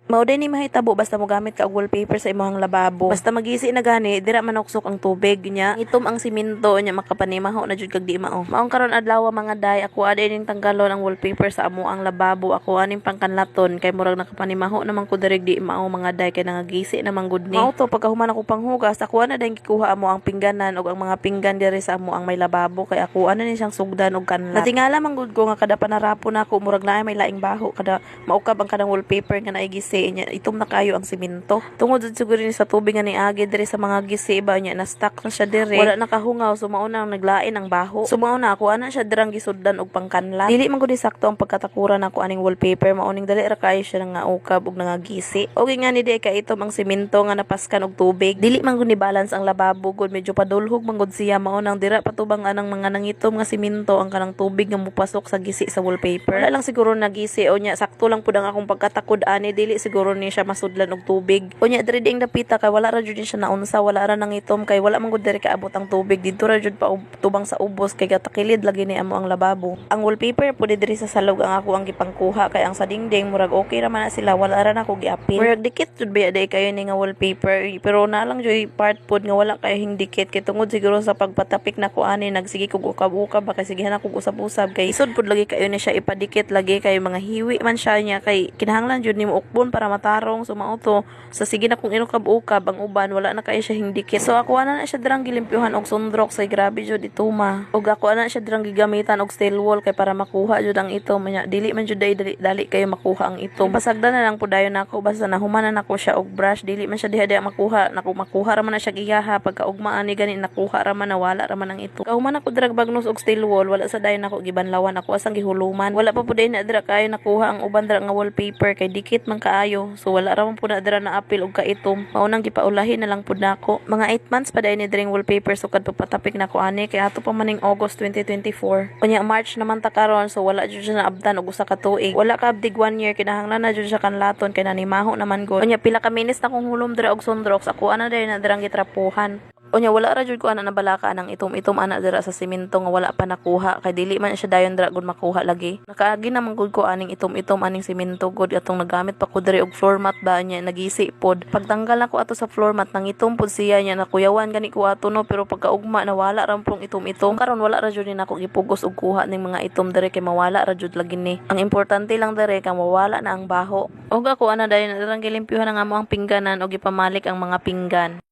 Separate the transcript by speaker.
Speaker 1: Mao din ni mahitabo basta mo gamit ka og wallpaper sa imong lababo. Basta magisi na gani, dira manuksok ang tubig nya. Itom ang simento nya makapanimaho na jud kag di mao. Maong karon adlaw mga day, ako adin ning tanggalon ang wallpaper sa amo ang lababo. Ako aning pangkanlaton kay murag nakapanimaho naman ko direk di mao mga day kay nangagisi naman gud ni. Mao to pagkahuman ako panghugas, ako ana din gikuha amo ang pingganan og ang mga pinggan diri sa amo ang may lababo kay ako ana ni siyang sugdan og kanlat. Natingala man gud ko nga kada panarapon nako murag naay may laing baho kada maukab ang kanang wallpaper nga naigisi niya itom na kayo ang simento tungod jud siguro ni sa tubig nga niagi diri sa mga gisi ba niya na stuck na siya diri wala nakahungaw sumao na naglain ang baho sumao na ako ana siya dirang gisuddan og pangkanlat dili man gud sakto ang pagkatakuran ako aning wallpaper mauning dali ra kayo siya nga ukab og nangagisi og nga ni di kay itom ang simento nga napaskan og tubig dili man gud ni balance ang lababo gud medyo padulhog man gud siya mao nang dira patubang anang mga nangitom nga simento ang kanang tubig nga mupasok sa gisi sa wallpaper wala lang siguro nagisi o nya sakto lang pud ang akong pagkatakod ani dili siguro ni siya masudlan og tubig. Unya diri ding napita kay wala ra jud siya naunsa, wala ra nang itom kay wala man gud diri kaabot ang tubig. Didto ra jud pa tubang sa ubos kay gatakilid lagi ni amo ang lababo. Ang wallpaper pud diri sa salog ang ako ang gipangkuha kay ang sa dingding murag okay ra man na sila, wala ra nako giapil. Murag dikit jud ba day kayo ni nga wallpaper pero na lang jud part pud nga wala kayo hingdikit kay tungod siguro sa pagpatapik nako ani nagsige kog ukab-ukab baka sigihan ako usab-usab kay isod pud lagi kayo ni siya ipadikit lagi kay mga hiwi man siya niya kay kinahanglan jud nimo ukbon para matarong sumao to sa sige na kung inukab-ukab ang uban wala na kay siya hindikit so ako ana na siya dirang gilimpyuhan og sundrok say grabe jud ituma og ako ana siya dirang gigamitan og steel wool kay para makuha jud ang itom nya dili man jud dali kayo makuha ang itom pasagdan na lang pud dayon nako basta nahumanan nako siya og brush dili man siya diha makuha makuha ra man na siya giyaha pagkaugmaan ni gani nakuha ra man na wala ra man ang itom kahuman ako dirag bagnos og steel wool wala sa dayon nako gibanlawan ako asang gihuluman wala pa pud na dira kayo nakuha ang uban dira nga wallpaper kay dikit man kaayo so wala ra man pud na dira na apil og kaitom maunang gipaulahin na lang pud nako mga 8 months pa dayon ni diring wallpaper so kadto patapik nako ani kay ato pa maning August 2024 unya March naman ta karon so wala jud siya na abdan og usa ka tuig wala ka abdig 1 year kinahanglan na jud siya kanlaton kay nanimaho naman gud unya pila ka minutes na kong hulom dira og sundrox ako ana dayon na dirang gitrapuhan unya wala ra jud ko ana nabalaka nang itom-itom ana dira sa semento nga wala pa nakuha kay dili man siya dayon dira gud makuha lagi nakaagi naman gud ko aning itom-itom aning semento gud atong nagamit pa ko diri og floor mat ba nya nagisi pod pagtanggal ako ato sa floor mat nang itom pod siya nya nakuyawan gani ko ato no pero pagkaugma nawala ra pong itom-itom karon wala ra jud ni nako gipugos og kuha ning mga itom diri kay mawala ra jud lagi ni ang importante lang diri kay mawala na ang baho og ako ana dayon dirang gilimpyuhan ang amo ang pingganan og ipamalik ang mga pinggan